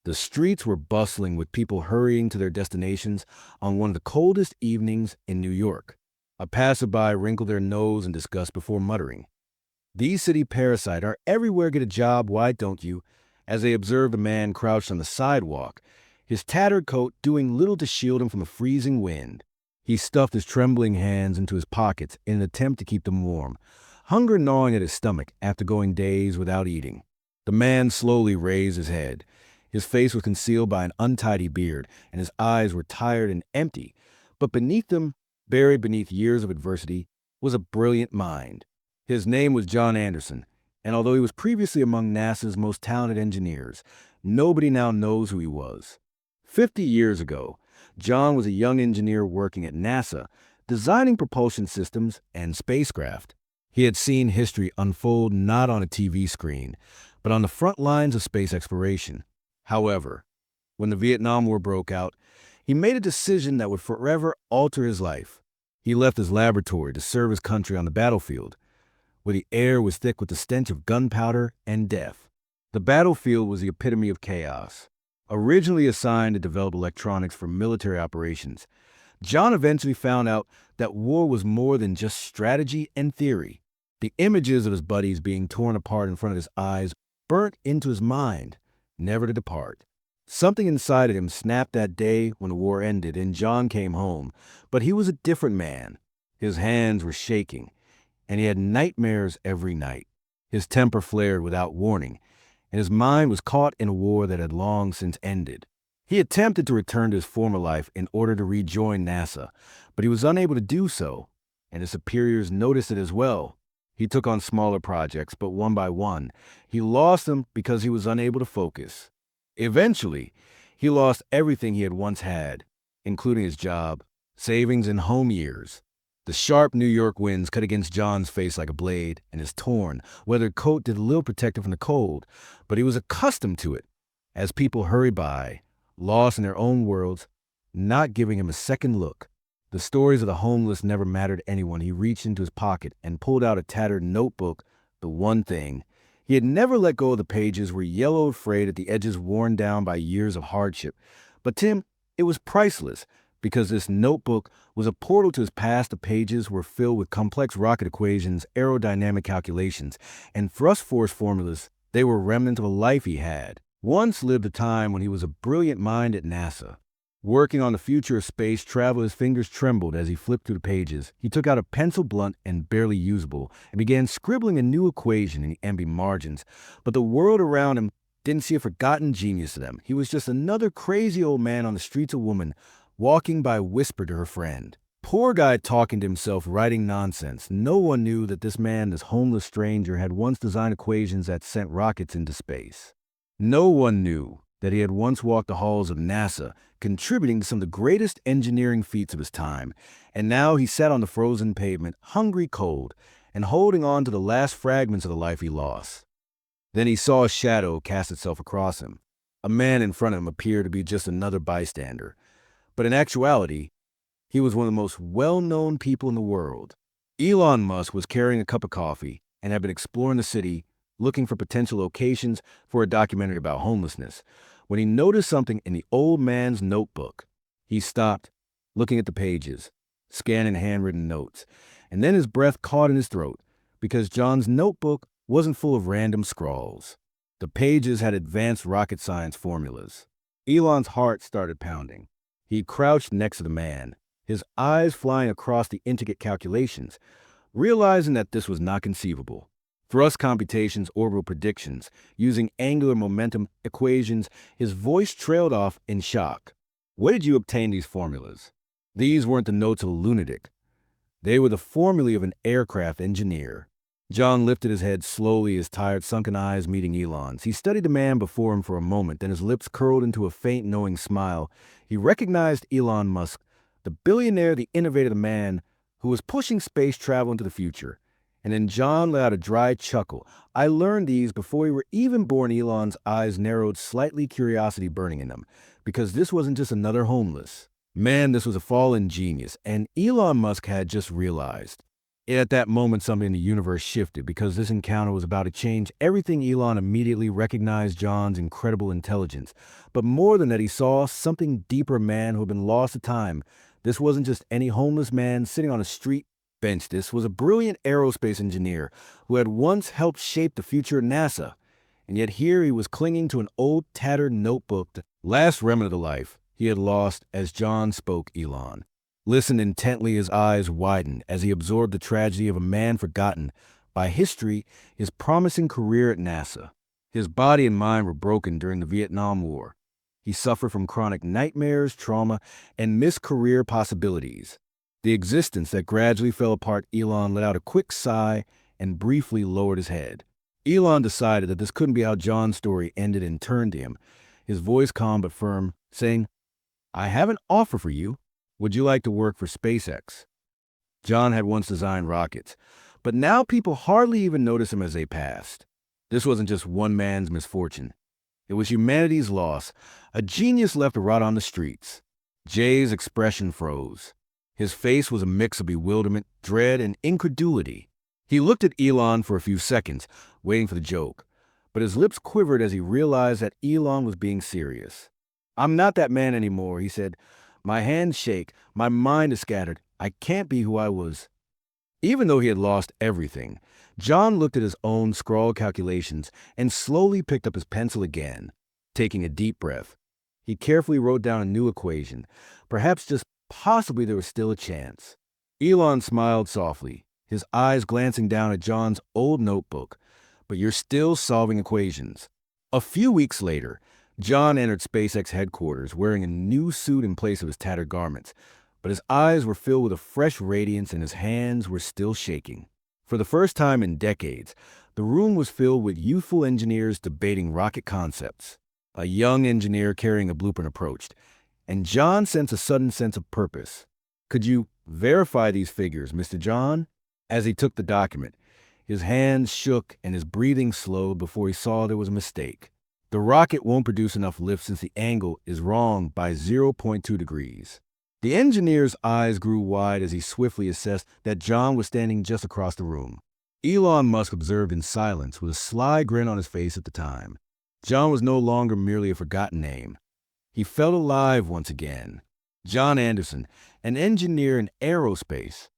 The streets were bustling with people hurrying to their destinations on one of the coldest evenings in New York. A passerby wrinkled their nose in disgust before muttering, "These city parasites are everywhere, get a job, why don't you?" as they observed a man crouched on the sidewalk, his tattered coat doing little to shield him from the freezing wind. He stuffed his trembling hands into his pockets in an attempt to keep them warm, hunger gnawing at his stomach after going days without eating. The man slowly raised his head. His face was concealed by an untidy beard, and his eyes were tired and empty, but beneath them, buried beneath years of adversity, was a brilliant mind. His name was John Anderson, and although he was previously among NASA's most talented engineers, nobody now knows who he was. 50 years ago, John was a young engineer working at NASA, designing propulsion systems and spacecraft. He had seen history unfold not on a TV screen, but on the front lines of space exploration. However, when the Vietnam War broke out, he made a decision that would forever alter his life. He left his laboratory to serve his country on the battlefield, where the air was thick with the stench of gunpowder and death. The battlefield was the epitome of chaos. Originally assigned to develop electronics for military operations, John eventually found out that war was more than just strategy and theory. The images of his buddies being torn apart in front of his eyes burnt into his mind, never to depart. Something inside of him snapped that day when the war ended and John came home, but he was a different man. His hands were shaking, and he had nightmares every night. His temper flared without warning, and his mind was caught in a war that had long since ended. He attempted to return to his former life in order to rejoin NASA, but he was unable to do so, and his superiors noticed it as well. He took on smaller projects, but one by one, he lost them because he was unable to focus. Eventually, he lost everything he had once had, including his job, savings, and home years. The sharp New York winds cut against John's face like a blade, and his torn, weathered coat did little protect him from the cold, but he was accustomed to it. As people hurried by, lost in their own worlds, not giving him a second look. The stories of the homeless never mattered to anyone. He reached into his pocket and pulled out a tattered notebook, the one thing. He had never let go of the pages were yellowed frayed at the edges worn down by years of hardship. But to him, it was priceless, because this notebook was a portal to his past. The pages were filled with complex rocket equations, aerodynamic calculations, and thrust force formulas. They were remnants of a life he had once lived, a time when he was a brilliant mind at NASA. Working on the future of space travel, his fingers trembled as he flipped through the pages. He took out a pencil blunt and barely usable and began scribbling a new equation in the empty margins. But the world around him didn't see a forgotten genius to them. He was just another crazy old man on the streets, a woman walking by whispered to her friend. Poor guy talking to himself, writing nonsense. No one knew that this man, this homeless stranger, had once designed equations that sent rockets into space. No one knew that he had once walked the halls of NASA, contributing to some of the greatest engineering feats of his time, and now he sat on the frozen pavement, hungry, cold, and holding on to the last fragments of the life he lost. Then he saw a shadow cast itself across him. A man in front of him appeared to be just another bystander, but in actuality, he was one of the most well-known people in the world. Elon Musk was carrying a cup of coffee and had been exploring the city, looking for potential locations for a documentary about homelessness, when he noticed something in the old man's notebook. He stopped, looking at the pages, scanning handwritten notes, and then his breath caught in his throat, because John's notebook wasn't full of random scrawls. The pages had advanced rocket science formulas. Elon's heart started pounding. He crouched next to the man, his eyes flying across the intricate calculations, realizing that this was not conceivable. Thrust computations, orbital predictions, using angular momentum equations, his voice trailed off in shock. Where did you obtain these formulas? These weren't the notes of a lunatic. They were the formulae of an aircraft engineer. John lifted his head slowly, his tired, sunken eyes meeting Elon's. He studied the man before him for a moment, then his lips curled into a faint, knowing smile. He recognized Elon Musk, the billionaire, the innovator, the man who was pushing space travel into the future. And then John let out a dry chuckle. I learned these before we were even born. Elon's eyes narrowed slightly, curiosity burning in them, because this wasn't just another homeless man. This was a fallen genius, and Elon Musk had just realized At that moment, something in the universe shifted because this encounter was about to change everything. Elon immediately recognized John's incredible intelligence. But more than that, he saw something deeper: man who had been lost to time. This wasn't just any homeless man sitting on a street bench. This was a brilliant aerospace engineer who had once helped shape the future of NASA. And yet here he was clinging to an old tattered notebook, the last remnant of the life he had lost. As John spoke, Elon listened intently. His eyes widened as he absorbed the tragedy of a man forgotten by history, his promising career at NASA. His body and mind were broken during the Vietnam War. He suffered from chronic nightmares, trauma, and missed career possibilities. The existence that gradually fell apart. Elon let out a quick sigh and briefly lowered his head. Elon decided that this couldn't be how John's story ended and turned to him, his voice calm but firm, saying, "I have an offer for you. Would you like to work for SpaceX?" John had once designed rockets, but now people hardly even notice him as they passed. This wasn't just one man's misfortune. It was humanity's loss, a genius left to rot on the streets. Jay's expression froze. His face was a mix of bewilderment, dread, and incredulity. He looked at Elon for a few seconds, waiting for the joke, but his lips quivered as he realized that Elon was being serious. "I'm not that man anymore," he said. "My hands shake, my mind is scattered. I can't be who I was." Even though he had lost everything, John looked at his own scrawled calculations and slowly picked up his pencil again. Taking a deep breath, he carefully wrote down a new equation. Perhaps, just possibly, there was still a chance. Elon smiled softly, his eyes glancing down at John's old notebook. "But you're still solving equations." A few weeks later, John entered SpaceX headquarters wearing a new suit in place of his tattered garments, but his eyes were filled with a fresh radiance and his hands were still shaking. For the first time in decades, the room was filled with youthful engineers debating rocket concepts. A young engineer carrying a blueprint approached, and John sensed a sudden sense of purpose. "Could you verify these figures, Mr. John?" As he took the document, his hands shook and his breathing slowed before he saw there was a mistake. "The rocket won't produce enough lift since the angle is wrong by 0.2 degrees. The engineer's eyes grew wide as he swiftly assessed that John was standing just across the room. Elon Musk observed in silence with a sly grin on his face at the time. John was no longer merely a forgotten name. He felt alive once again. John Anderson, an engineer in aerospace,